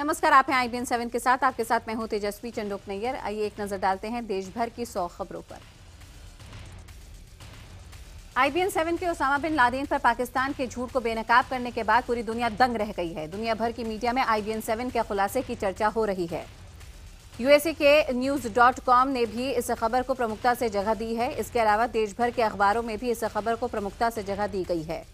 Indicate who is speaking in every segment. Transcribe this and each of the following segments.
Speaker 1: नमस्कार, आप हैं IBN 7 के साथ। आपके साथ मैं हूं तेजस्वी चंडोक नैयर। आइए एक नजर डालते हैं देश भर की 100 खबरों पर। IBN 7 के ओसामा बिन लादेन पर पाकिस्तान के झूठ को बेनकाब करने के बाद पूरी दुनिया दंग रह गई है। दुनिया भर की मीडिया में IBN 7 के खुलासे की चर्चा हो रही है। USA के news.com ने भी इस खबर को प्रमुखता से जगह दी है। इसके अलावा देश भर के अखबारों में भी इस खबर को प्रमुखता से जगह दी गई है।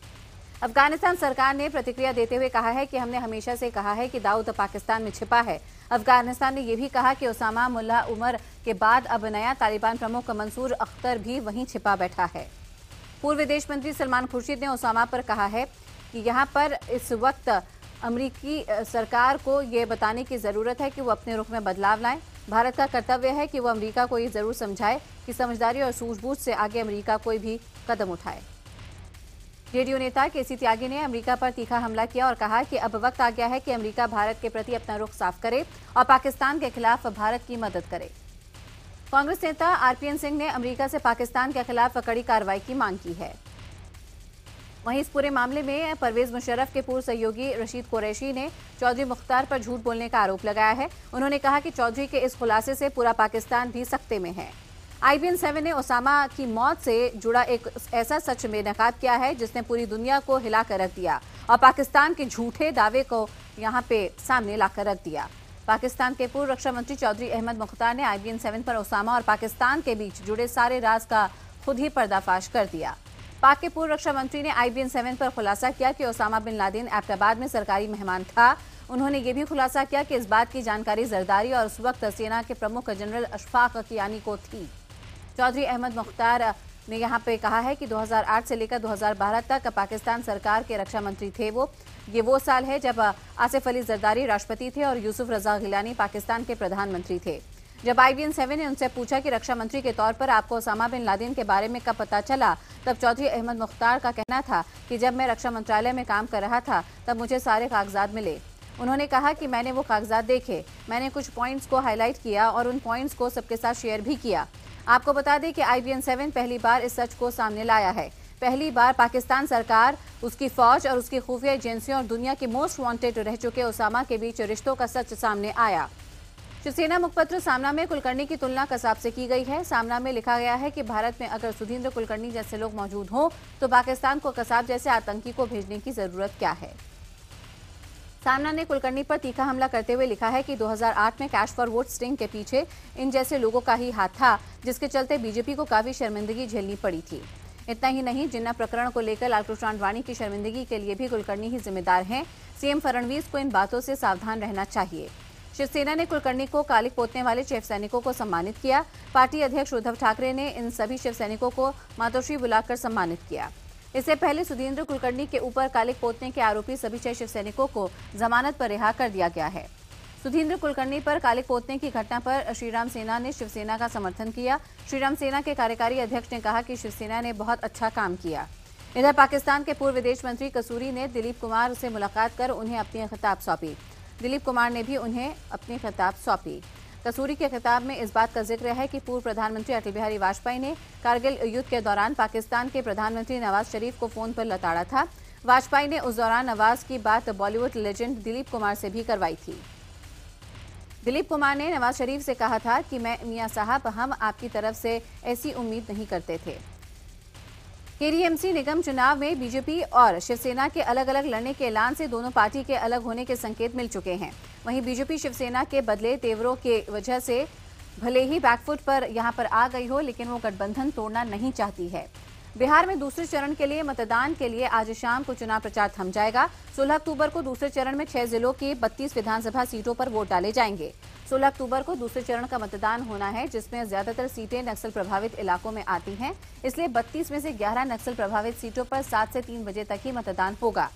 Speaker 1: अफगानिस्तान सरकार ने प्रतिक्रिया देते हुए कहा है कि हमने हमेशा से कहा है कि दाऊद पाकिस्तान में छिपा है। अफगानिस्तान ने यह भी कहा कि ओसामा मुल्ला उमर के बाद अब नया तालिबान प्रमुख मंसूर अख्तर भी वहीं छिपा बैठा है। पूर्व विदेश मंत्री सलमान खुर्शीद ने ओसामा पर कहा है कि यहां पर इस वक्त अमेरिकी सरकार को यह बताने की जरूरत है कि वो अपने रुख में बदलाव लाएं। भारत का कर्तव्य है कि वो अमेरिका को ये जरूर समझाए कि समझदारी और सूझबूझ से आगे अमेरिका कोई भी कदम उठाए। जेडीयू नेता केसी त्यागी ने अमेरिका पर तीखा हमला किया और कहा कि अब वक्त आ गया है कि अमेरिका भारत के प्रति अपना रुख साफ करे और पाकिस्तान के खिलाफ भारत की मदद करे। कांग्रेस नेता RPN सिंह ने अमेरिका से पाकिस्तान के खिलाफ कड़ी कार्रवाई की मांग की है। वहीं इस पूरे मामले में परवेज मुशर्रफ के पूर्व सहयोगी रशीद कुरैशी ने चौधरी मुख्तार पर झूठ बोलने का आरोप लगाया है। उन्होंने कहा कि चौधरी के इस खुलासे से पूरा पाकिस्तान भी सख्ते में है। IBN 7 ने ओसामा की मौत से जुड़ा एक ऐसा सच बेनकाब किया है जिसने पूरी दुनिया को हिलाकर रख दिया और पाकिस्तान के झूठे दावे को यहां पे सामने लाकर रख दिया। पाकिस्तान के पूर्व रक्षा मंत्री चौधरी अहमद मुख्तार ने IBN 7 पर ओसामा और पाकिस्तान के बीच जुड़े सारे राज का खुद ही पर्दाफाश कर दिया। पाक के पूर्व रक्षा मंत्री ने IBN 7 पर खुलासा किया कि ओसामा बिन लादेन एबटाबाद में सरकारी मेहमान था। उन्होंने ये भी खुलासा किया कि इस बात की जानकारी जरदारी और उस वक्त सेना के प्रमुख जनरल अशफाक कियानी को थी। चौधरी अहमद मुख्तार ने यहाँ पे कहा है कि 2008 से लेकर 2012 तक पाकिस्तान सरकार के रक्षा मंत्री थे। ये वो साल है जब आसिफ अली जरदारी राष्ट्रपति थे और यूसुफ रजा गिलानी पाकिस्तान के प्रधानमंत्री थे। जब IBN 7 ने उनसे पूछा कि रक्षा मंत्री के तौर पर आपको ओसामा बिन लादेन के बारे में कब पता चला, तब चौधरी अहमद मुख्तार का कहना था कि जब मैं रक्षा मंत्रालय में काम कर रहा था तब मुझे सारे कागजात मिले। उन्होंने कहा कि मैंने वो कागजात देखे, मैंने कुछ पॉइंट्स को हाईलाइट किया और उन पॉइंट्स को सबके साथ शेयर भी किया। आपको बता दें कि IBN 7 पहली बार इस सच को सामने लाया है। पहली बार पाकिस्तान सरकार, उसकी फौज और उसकी खुफिया एजेंसियों और दुनिया के मोस्ट वांटेड रह चुके ओसामा के बीच रिश्तों का सच सामने आया। शिवसेना मुखपत्र सामना में कुलकर्णी की तुलना कसाब से की गई है। सामना में लिखा गया है कि भारत में अगर सुधींद्र कुलकर्णी जैसे लोग मौजूद हों तो पाकिस्तान को कसाब जैसे आतंकी को भेजने की जरूरत क्या है। सामना ने कुलकर्णी पर तीखा हमला करते हुए लिखा है कि 2008 में कैश फॉर वोट स्टिंग के पीछे इन जैसे लोगों का ही हाथ था, जिसके चलते बीजेपी को काफी शर्मिंदगी झेलनी पड़ी थी। इतना ही नहीं, जिन्ना प्रकरण को लेकर लालकृष्ण आडवाणी की शर्मिंदगी के लिए भी कुलकर्णी ही जिम्मेदार हैं। CM फडणवीस को इन बातों से सावधान रहना चाहिए। शिवसेना ने कुलकर्णी को कालिक पोतने वाले शिव सैनिकों को सम्मानित किया। पार्टी अध्यक्ष उद्धव ठाकरे ने इन सभी शिव सैनिकों को मातोश्री बुलाकर सम्मानित किया। इससे पहले सुधींद्र कुलकर्णी के ऊपर कालिक पोतने के आरोपी सभी 6 शिव सैनिकों को जमानत पर रिहा कर दिया गया है। सुधींद्र कुलकर्णी पर कालिक पोतने की घटना पर श्रीराम सेना ने शिवसेना का समर्थन किया। श्रीराम सेना के कार्यकारी अध्यक्ष ने कहा कि शिवसेना ने बहुत अच्छा काम किया। इधर पाकिस्तान के पूर्व विदेश मंत्री कसूरी ने दिलीप कुमार से मुलाकात कर उन्हें अपनी खिताब सौंपी। दिलीप कुमार ने भी उन्हें अपनी खिताब सौंपी। कसूरी के खिताब में इस बात का जिक्र है कि पूर्व प्रधानमंत्री अटल बिहारी वाजपेयी ने कारगिल युद्ध के दौरान पाकिस्तान के प्रधानमंत्री नवाज शरीफ को फोन पर लताड़ा था। वाजपेयी ने उस दौरान नवाज की बात बॉलीवुड लेजेंड दिलीप कुमार से भी करवाई थी। दिलीप कुमार ने नवाज शरीफ से कहा था कि मैं मियां साहब, हम आपकी तरफ से ऐसी उम्मीद नहीं करते थे। KDMC निगम चुनाव में बीजेपी और शिवसेना के अलग अलग लड़ने के ऐलान से दोनों पार्टी के अलग होने के संकेत मिल चुके हैं। वहीं बीजेपी शिवसेना के बदले तेवरों के वजह से भले ही बैकफुट पर यहां पर आ गई हो, लेकिन वो गठबंधन तोड़ना नहीं चाहती है। बिहार में दूसरे चरण के लिए मतदान के लिए आज शाम को चुनाव प्रचार थम जाएगा। 16 अक्टूबर को दूसरे चरण में 6 जिलों की 32 विधानसभा सीटों पर वोट डाले जाएंगे। 16 अक्टूबर को दूसरे चरण का मतदान होना है, जिसमें ज्यादातर सीटें नक्सल प्रभावित इलाकों में आती हैं। इसलिए 32 में से 11 नक्सल प्रभावित सीटों पर 7 से 3 बजे तक ही मतदान होगा।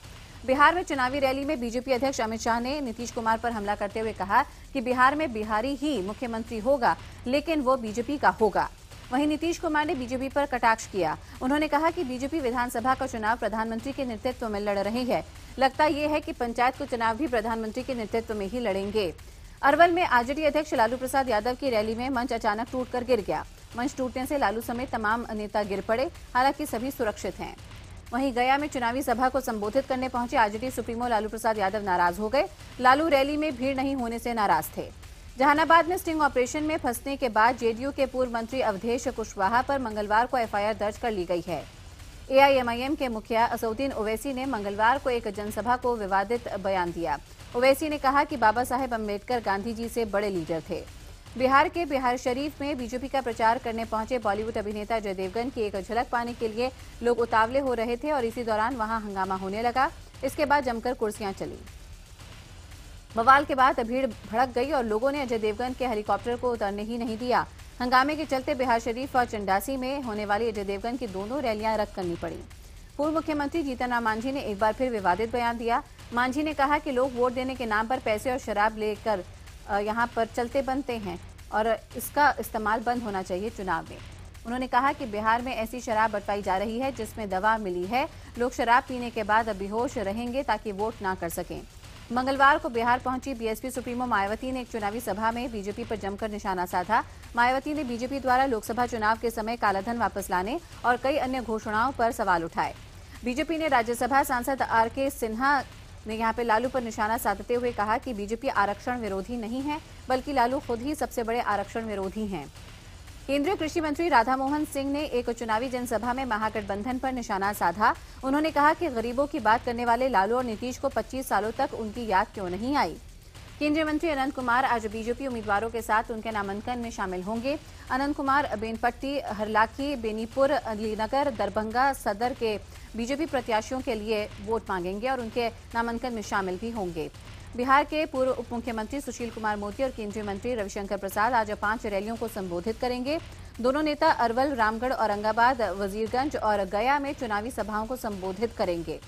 Speaker 1: बिहार में चुनावी रैली में बीजेपी अध्यक्ष अमित शाह ने नीतीश कुमार पर हमला करते हुए कहा कि बिहार में बिहारी ही मुख्यमंत्री होगा, लेकिन वो बीजेपी का होगा। वहीं नीतीश कुमार ने बीजेपी पर कटाक्ष किया। उन्होंने कहा कि बीजेपी विधानसभा का चुनाव प्रधानमंत्री के नेतृत्व में लड़ रही है। लगता यह है कि पंचायत को चुनाव भी प्रधानमंत्री के नेतृत्व में ही लड़ेंगे। अरवल में आरजेडी अध्यक्ष लालू प्रसाद यादव की रैली में मंच अचानक टूटकर गिर गया। मंच टूटने से लालू समेत तमाम नेता गिर पड़े, हालांकि सभी सुरक्षित हैं। वहीं गया में चुनावी सभा को संबोधित करने पहुंचे आरजेडी सुप्रीमो लालू प्रसाद यादव नाराज हो गए। लालू रैली में भीड़ नहीं होने से नाराज थे। जहानाबाद में स्टिंग ऑपरेशन में फंसने के बाद जेडीयू के पूर्व मंत्री अवधेश कुशवाहा पर मंगलवार को एफआईआर दर्ज कर ली गई है। एआईएमआईएम के मुखिया असदुद्दीन ओवैसी ने मंगलवार को एक जनसभा को विवादित बयान दिया। ओवैसी ने कहा कि बाबा साहेब अम्बेडकर गांधी जी से बड़े लीडर थे। बिहार के बिहार शरीफ में बीजेपी का प्रचार करने पहुंचे बॉलीवुड अभिनेता अजय देवगन की एक झलक पाने के लिए लोग उतावले हो रहे थे और इसी दौरान वहां हंगामा होने लगा। इसके बाद जमकर कुर्सियां चली। बवाल के बाद भीड़ भड़क गई और लोगों ने अजय देवगन के हेलीकॉप्टर को उतरने ही नहीं दिया। हंगामे के चलते बिहार शरीफ और चंडासी में होने वाली अजय देवगन की दोनों रैलियां रद्द करनी पड़ी। पूर्व मुख्यमंत्री जीतन राम मांझी ने एक बार फिर विवादित बयान दिया। मांझी ने कहा कि लोग वोट देने के नाम पर पैसे और शराब लेकर यहां पर चलते बनते हैं और इसका इस्तेमाल बंद होना चाहिए चुनाव में। उन्होंने कहा कि बिहार में ऐसी शराब बंटवाई जा रही है जिसमें दवा मिली है। लोग शराब पीने के बाद अब बेहोश रहेंगे ताकि वोट ना कर सकें। मंगलवार को बिहार पहुंची बीएसपी सुप्रीमो मायावती ने एक चुनावी सभा में बीजेपी पर जमकर निशाना साधा। मायावती ने बीजेपी द्वारा लोकसभा चुनाव के समय कालाधन वापस लाने और कई अन्य घोषणाओं पर सवाल उठाए। बीजेपी ने राज्यसभा सांसद आरके सिन्हा ने यहां पे लालू पर निशाना साधते हुए कहा कि बीजेपी आरक्षण विरोधी नहीं है, बल्कि लालू खुद ही सबसे बड़े आरक्षण विरोधी हैं। केंद्रीय कृषि मंत्री राधा मोहन सिंह ने एक चुनावी जनसभा में महागठबंधन पर निशाना साधा। उन्होंने कहा कि गरीबों की बात करने वाले लालू और नीतीश को 25 सालों तक उनकी याद क्यों नहीं आई। केंद्रीय मंत्री अनंत कुमार आज बीजेपी उम्मीदवारों के साथ उनके नामांकन में शामिल होंगे। अनंत कुमार बेनपट्टी, हरलाखी, बेनीपुर, अलीनगर, दरभंगा सदर के बीजेपी प्रत्याशियों के लिए वोट मांगेंगे और उनके नामांकन में शामिल भी होंगे। बिहार के पूर्व उप मुख्यमंत्री सुशील कुमार मोदी और केंद्रीय मंत्री रविशंकर प्रसाद आज 5 रैलियों को संबोधित करेंगे। दोनों नेता अरवल, रामगढ़, औरंगाबाद, वजीरगंज और गया में चुनावी सभाओं को संबोधित करेंगे।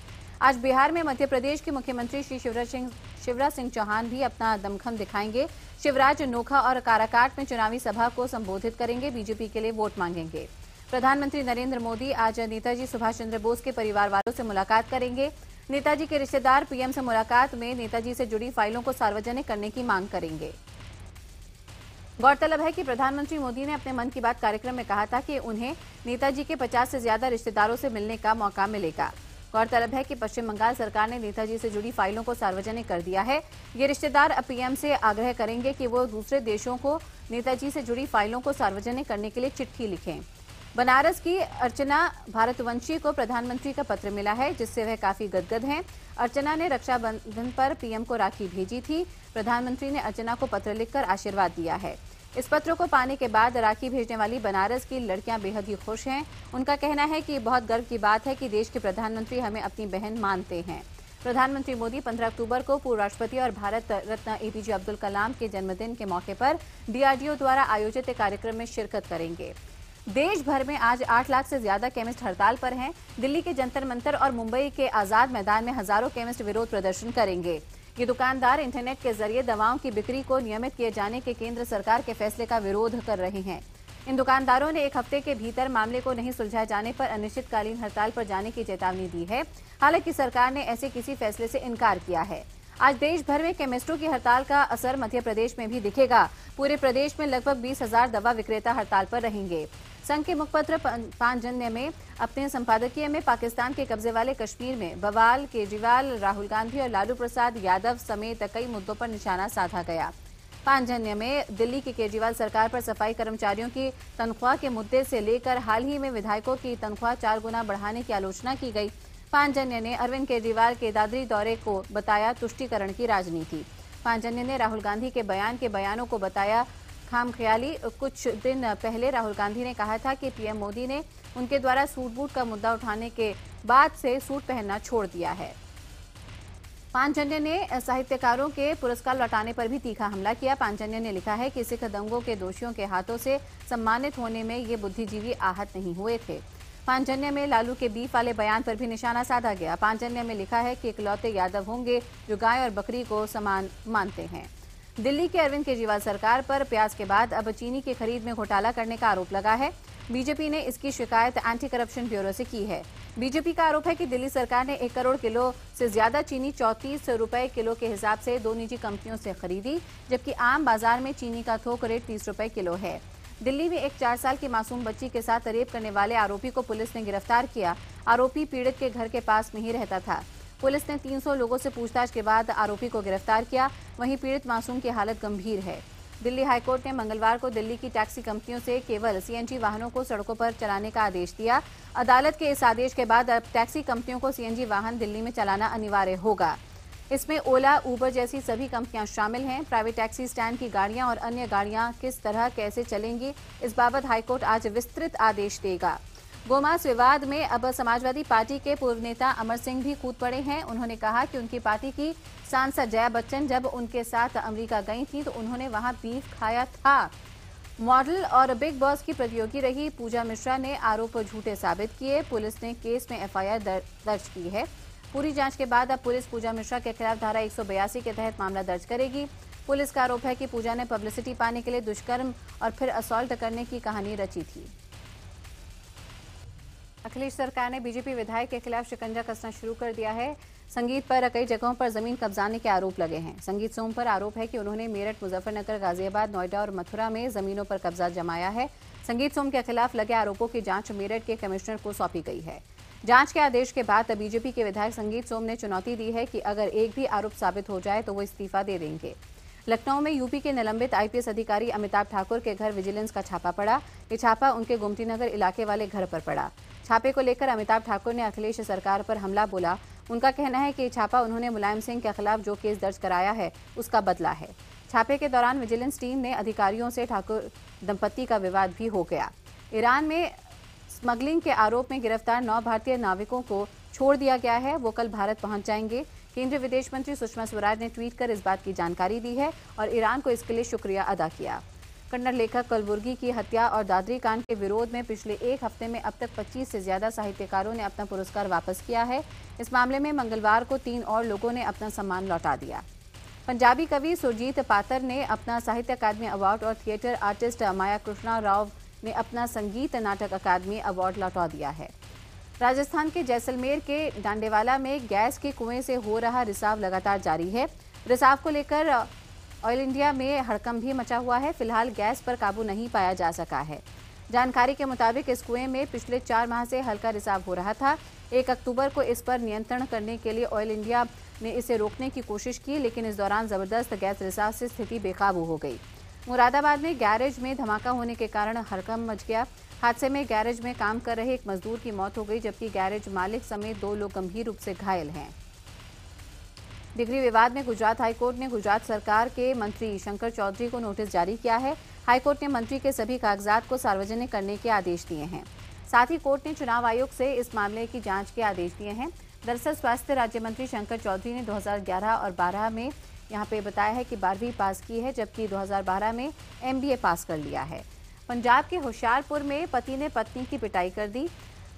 Speaker 1: आज बिहार में मध्य प्रदेश के मुख्यमंत्री श्री शिवराज सिंह चौहान भी अपना दमखम दिखाएंगे। शिवराज नोखा और काराकाट में चुनावी सभा को संबोधित करेंगे, बीजेपी के लिए वोट मांगेंगे। प्रधानमंत्री नरेंद्र मोदी आज नेताजी सुभाष चंद्र बोस के परिवार वालों से मुलाकात करेंगे। नेताजी के रिश्तेदार पीएम से मुलाकात में नेताजी से जुड़ी फाइलों को सार्वजनिक करने की मांग करेंगे। गौरतलब है कि प्रधानमंत्री मोदी ने अपने मन की बात कार्यक्रम में कहा था कि उन्हें नेताजी के 50 से ज्यादा रिश्तेदारों से मिलने का मौका मिलेगा। गौरतलब है कि पश्चिम बंगाल सरकार ने नेताजी से जुड़ी फाइलों को सार्वजनिक कर दिया है। ये रिश्तेदार अब पीएम से आग्रह करेंगे कि वो दूसरे देशों को नेताजी से जुड़ी फाइलों को सार्वजनिक करने के लिए चिट्ठी लिखें। बनारस की अर्चना भारतवंशी को प्रधानमंत्री का पत्र मिला है, जिससे वह काफी गदगद हैं। अर्चना ने रक्षाबंधन पर पीएम को राखी भेजी थी। प्रधानमंत्री ने अर्चना को पत्र लिखकर आशीर्वाद दिया है। इस पत्र को पाने के बाद राखी भेजने वाली बनारस की लड़कियां बेहद ही खुश हैं। उनका कहना है कि बहुत गर्व की बात है कि देश के प्रधानमंत्री हमें अपनी बहन मानते हैं। प्रधानमंत्री मोदी 15 अक्टूबर को पूर्व राष्ट्रपति और भारत रत्न एपीजे अब्दुल कलाम के जन्मदिन के मौके पर डीआरडीओ द्वारा आयोजित कार्यक्रम में शिरकत करेंगे। देश भर में आज 8 लाख से ज्यादा केमिस्ट हड़ताल पर हैं। दिल्ली के जंतर मंतर और मुंबई के आजाद मैदान में हजारों केमिस्ट विरोध प्रदर्शन करेंगे। ये दुकानदार इंटरनेट के जरिए दवाओं की बिक्री को नियमित किए जाने के केंद्र सरकार के फैसले का विरोध कर रहे हैं। इन दुकानदारों ने 1 हफ्ते के भीतर मामले को नहीं सुलझाए जाने पर अनिश्चितकालीन हड़ताल पर जाने की चेतावनी दी है। हालांकि सरकार ने ऐसे किसी फैसले से इनकार किया है। आज देश भर में केमिस्टों की हड़ताल का असर मध्य प्रदेश में भी दिखेगा। पूरे प्रदेश में लगभग 20,000 दवा विक्रेता हड़ताल पर रहेंगे। संघ के मुखपत्र पांचजन्य में अपने संपादकीय में पाकिस्तान के कब्जे वाले कश्मीर में बवाल, केजरीवाल, राहुल गांधी और लालू प्रसाद यादव समेत कई मुद्दों पर निशाना साधा गया। पांचजन्य में दिल्ली की केजरीवाल सरकार पर सफाई कर्मचारियों की तनख्वाह के मुद्दे से लेकर हाल ही में विधायकों की तनख्वाह 4 गुना बढ़ाने की आलोचना की गई। पांचजन्य ने अरविंद केजरीवाल के दादरी दौरे को बताया तुष्टीकरण की राजनीति। पांचजन्य ने राहुल गांधी के बयानों को बताया खामख्याली। कुछ दिन पहले राहुल गांधी ने कहा था कि पीएम मोदी ने उनके द्वारा सूट बूट का मुद्दा उठाने के बाद से सूट पहनना छोड़ दिया है। पांचजन्य ने साहित्यकारों के पुरस्कार लौटाने पर भी तीखा हमला किया। पांचजन्य ने लिखा है कि सिख दंगों के दोषियों के हाथों से सम्मानित होने में ये बुद्धिजीवी आहत नहीं हुए थे। पांचजन्य में लालू के बीफ वाले बयान पर भी निशाना साधा गया। पांचजन्य में लिखा है कि इकलौते यादव होंगे जो गाय और बकरी को समान मानते हैं। दिल्ली के अरविंद केजरीवाल सरकार पर प्याज के बाद अब चीनी की खरीद में घोटाला करने का आरोप लगा है। बीजेपी ने इसकी शिकायत एंटी करप्शन ब्यूरो से की है। बीजेपी का आरोप है कि दिल्ली सरकार ने 1 करोड़ किलो से ज्यादा चीनी 34 रुपए किलो के हिसाब से 2 निजी कंपनियों से खरीदी, जबकि आम बाजार में चीनी का थोक रेट 30 रुपए किलो है। दिल्ली में एक 4 साल की मासूम बच्ची के साथ रेप करने वाले आरोपी को पुलिस ने गिरफ्तार किया। आरोपी पीड़ित के घर के पास में ही रहता था। पुलिस ने 300 लोगों से पूछताछ के बाद आरोपी को गिरफ्तार किया। वहीं पीड़ित मासूम की हालत गंभीर है। दिल्ली हाईकोर्ट ने मंगलवार को दिल्ली की टैक्सी कंपनियों से केवल सीएनजी वाहनों को सड़कों पर चलाने का आदेश दिया। अदालत के इस आदेश के बाद अब टैक्सी कंपनियों को सीएनजी वाहन दिल्ली में चलाना अनिवार्य होगा। इसमें ओला, उबर जैसी सभी कंपनियां शामिल हैं। प्राइवेट टैक्सी स्टैंड की गाड़ियां और अन्य गाड़ियां किस तरह कैसे चलेंगी, इस बाबत हाईकोर्ट आज विस्तृत आदेश देगा। गोमांस विवाद में अब समाजवादी पार्टी के पूर्व नेता अमर सिंह भी कूद पड़े हैं। उन्होंने कहा कि उनकी पार्टी की सांसद जया बच्चन जब उनके साथ अमेरिका गई थी तो उन्होंने वहां बीफ खाया था। मॉडल और बिग बॉस की प्रतियोगी रही पूजा मिश्रा ने आरोप झूठे साबित किए। पुलिस ने केस में एफआईआर दर्ज की है। पूरी जांच के बाद अब पुलिस पूजा मिश्रा के खिलाफ धारा 182 के तहत मामला दर्ज करेगी। पुलिस का आरोप है कि पूजा ने पब्लिसिटी पाने के लिए दुष्कर्म और फिर असॉल्ट करने की कहानी रची थी। अखिलेश सरकार ने बीजेपी विधायक के खिलाफ शिकंजा कसना शुरू कर दिया है। संगीत पर कई जगहों पर जमीन कब्जाने के आरोप लगे हैं। संगीत सोम पर आरोप है कि उन्होंने मेरठ, मुजफ्फरनगर, गाजियाबाद, नोएडा और मथुरा में जमीनों पर कब्जा जमाया है। संगीत सोम के खिलाफ लगे आरोपों की जांच मेरठ के कमिश्नर को सौंपी गई है। जांच के आदेश के बाद बीजेपी के विधायक संगीत सोम ने चुनौती दी है कि अगर एक भी आरोप साबित हो जाए तो वो इस्तीफा दे देंगे। लखनऊ में यूपी के निलंबित आईपीएस अधिकारी अमिताभ ठाकुर के घर विजिलेंस का छापा पड़ा। ये छापा उनके गुमती नगर इलाके वाले घर पर पड़ा। छापे को लेकर अमिताभ ठाकुर ने अखिलेश सरकार पर हमला बोला। उनका कहना है कि ये छापा उन्होंने मुलायम सिंह के खिलाफ जो केस दर्ज कराया है उसका बदला है। छापे के दौरान विजिलेंस टीम ने अधिकारियों से ठाकुर दंपत्ति का विवाद भी हो गया। ईरान में स्मगलिंग के आरोप में गिरफ्तार 9 भारतीय नाविकों को छोड़ दिया गया है। वो कल भारत पहुंच जाएंगे। केंद्रीय विदेश मंत्री सुषमा स्वराज ने ट्वीट कर इस बात की जानकारी दी है और ईरान को इसके लिए शुक्रिया अदा किया। कन्नड़ लेखक कलबुर्गी की हत्या और दादरी कांड के विरोध में पिछले एक हफ्ते में अब तक 25 से ज्यादा साहित्यकारों ने अपना पुरस्कार वापस किया है। इस मामले में मंगलवार को 3 और लोगों ने अपना सम्मान लौटा दिया। पंजाबी कवि सुरजीत पातर ने अपना साहित्य अकादमी अवार्ड और थिएटर आर्टिस्ट माया कृष्णा राव ने अपना संगीत नाटक अकादमी अवार्ड लौटा दिया है। राजस्थान के जैसलमेर के डांडेवाला में गैस के कुएं से हो रहा रिसाव लगातार जारी है। रिसाव को लेकर ऑयल इंडिया में हड़कंप भी मचा हुआ है। फिलहाल गैस पर काबू नहीं पाया जा सका है। जानकारी के मुताबिक इस कुएं में पिछले 4 माह से हल्का रिसाव हो रहा था। 1 अक्टूबर को इस पर नियंत्रण करने के लिए ऑयल इंडिया ने इसे रोकने की कोशिश की, लेकिन इस दौरान जबरदस्त गैस रिसाव से स्थिति बेकाबू हो गई। मुरादाबाद में गैरेज में धमाका होने के कारण हड़कंप मच गया। हादसे में गैरेज में काम कर रहे एक मजदूर की मौत हो गई, जबकि गैरेज मालिक समेत 2 लोग गंभीर रूप से घायल हैं। डिग्री विवाद में गुजरात हाईकोर्ट ने गुजरात सरकार के मंत्री शंकर चौधरी को नोटिस जारी किया है। हाईकोर्ट ने मंत्री के सभी कागजात को सार्वजनिक करने के आदेश दिए हैं। साथ ही कोर्ट ने चुनाव आयोग से इस मामले की जांच के आदेश दिए हैं। दरअसल स्वास्थ्य राज्य मंत्री शंकर चौधरी ने 2011 और 12 में यहाँ पे बताया है कि 12वीं पास की है, जबकि 2012 में MBA पास कर लिया है। पंजाब के होशियारपुर में पति ने पत्नी की पिटाई कर दी।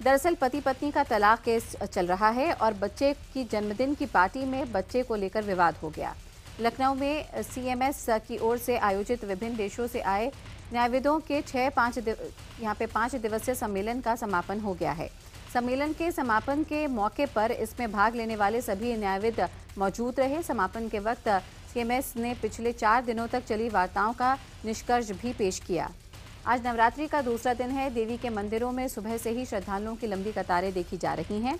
Speaker 1: दरअसल पति पत्नी का तलाक केस चल रहा है और बच्चे की जन्मदिन की पार्टी में बच्चे को लेकर विवाद हो गया। लखनऊ में CMS की ओर से आयोजित विभिन्न देशों से आए न्यायविदों के 5 दिवसीय सम्मेलन का समापन हो गया है। सम्मेलन के समापन के मौके पर इसमें भाग लेने वाले सभी न्यायविद मौजूद रहे। समापन के वक्त CMS ने पिछले 4 दिनों तक चली वार्ताओं का निष्कर्ष भी पेश किया। आज नवरात्रि का दूसरा दिन है। देवी के मंदिरों में सुबह से ही श्रद्धालुओं की लंबी कतारें देखी जा रही हैं।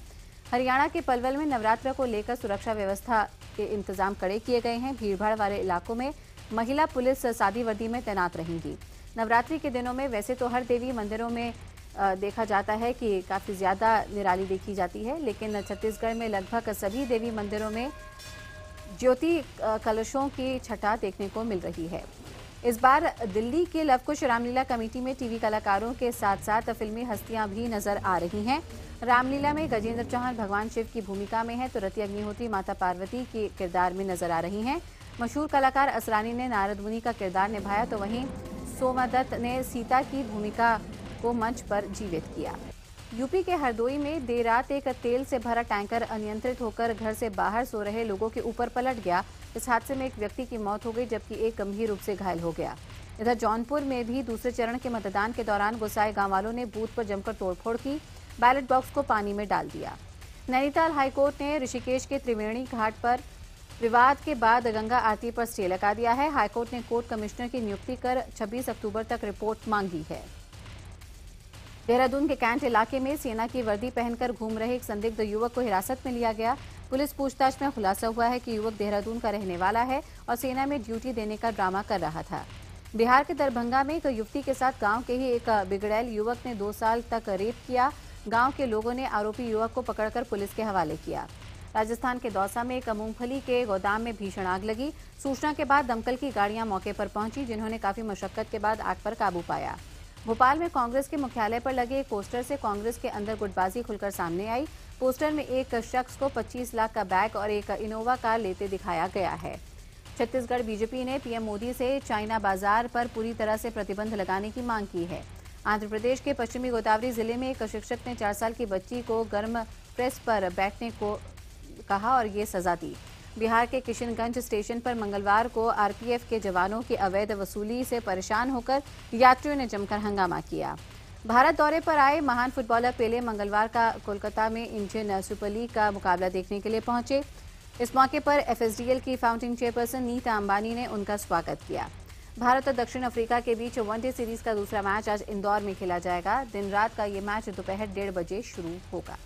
Speaker 1: हरियाणा के पलवल में नवरात्र को लेकर सुरक्षा व्यवस्था के इंतजाम कड़े किए गए हैं। भीड़भाड़ वाले इलाकों में महिला पुलिस सादी वर्दी में तैनात रहेंगी। नवरात्रि के दिनों में वैसे तो हर देवी मंदिरों में देखा जाता है कि काफ़ी ज़्यादा निराली देखी जाती है, लेकिन छत्तीसगढ़ में लगभग सभी देवी मंदिरों में ज्योति कलशों की छटा देखने को मिल रही है। इस बार दिल्ली के लवकुश रामलीला कमेटी में टीवी कलाकारों के साथ साथ फिल्मी हस्तियां भी नजर आ रही हैं। रामलीला में गजेंद्र चौहान भगवान शिव की भूमिका में है तो रति अग्निहोत्री माता पार्वती के किरदार में नजर आ रही हैं। मशहूर कलाकार असरानी ने नारद मुनि का किरदार निभाया तो वहीं सोमादत्त ने सीता की भूमिका को मंच पर जीवित किया। यूपी के हरदोई में देर रात एक तेल से भरा टैंकर अनियंत्रित होकर घर से बाहर सो रहे लोगों के ऊपर पलट गया। इस हादसे में एक व्यक्ति की मौत हो गई, जबकि एक गंभीर रूप से घायल हो गया। इधर जौनपुर में भी दूसरे चरण के मतदान के दौरान गुस्साए गांव वालों ने बूथ पर जमकर तोड़फोड़ की, बैलेट बॉक्स को पानी में डाल दिया। नैनीताल हाईकोर्ट ने ऋषिकेश के त्रिवेणी घाट पर विवाद के बाद गंगा आरती पर स्टे लगा दिया है। हाईकोर्ट ने कोर्ट कमिश्नर की नियुक्ति कर 26 अक्टूबर तक रिपोर्ट मांगी है। देहरादून के कैंट इलाके में सेना की वर्दी पहनकर घूम रहे एक संदिग्ध युवक को हिरासत में लिया गया। पुलिस पूछताछ में खुलासा हुआ है कि युवक देहरादून का रहने वाला है और सेना में ड्यूटी देने का ड्रामा कर रहा था। बिहार के दरभंगा में एक युवती के साथ गांव के ही एक बिगड़ैल युवक ने 2 साल तक रेप किया। गांव के लोगों ने आरोपी युवक को पकड़कर पुलिस के हवाले किया। राजस्थान के दौसा में एक मूंगफली के गोदाम में भीषण आग लगी। सूचना के बाद दमकल की गाड़ियां मौके पर पहुंची, जिन्होंने काफी मशक्कत के बाद आग पर काबू पाया। भोपाल में कांग्रेस के मुख्यालय पर लगे एक पोस्टर से कांग्रेस के अंदर गुटबाजी खुलकर सामने आई। पोस्टर में एक शख्स को 25 लाख का बैग और एक इनोवा कार लेते दिखाया गया है। छत्तीसगढ़ बीजेपी ने पीएम मोदी से चाइना बाजार पर पूरी तरह से प्रतिबंध लगाने की मांग की है। आंध्र प्रदेश के पश्चिमी गोदावरी जिले में एक शिक्षक ने 4 साल की बच्ची को गर्म प्रेस पर बैठने को कहा और ये सजा दी। बिहार के किशनगंज स्टेशन पर मंगलवार को आरपीएफ के जवानों की अवैध वसूली से परेशान होकर यात्रियों ने जमकर हंगामा किया। भारत दौरे पर आए महान फुटबॉलर पेले मंगलवार का कोलकाता में इंडियन सुपर लीग का मुकाबला देखने के लिए पहुंचे। इस मौके पर एफएसडीएल की फाउंडिंग चेयरपर्सन नीता अंबानी ने उनका स्वागत किया। भारत और दक्षिण अफ्रीका के बीच वनडे सीरीज का दूसरा मैच आज इंदौर में खेला जाएगा। दिन रात का ये मैच दोपहर 1:30 बजे शुरू होगा।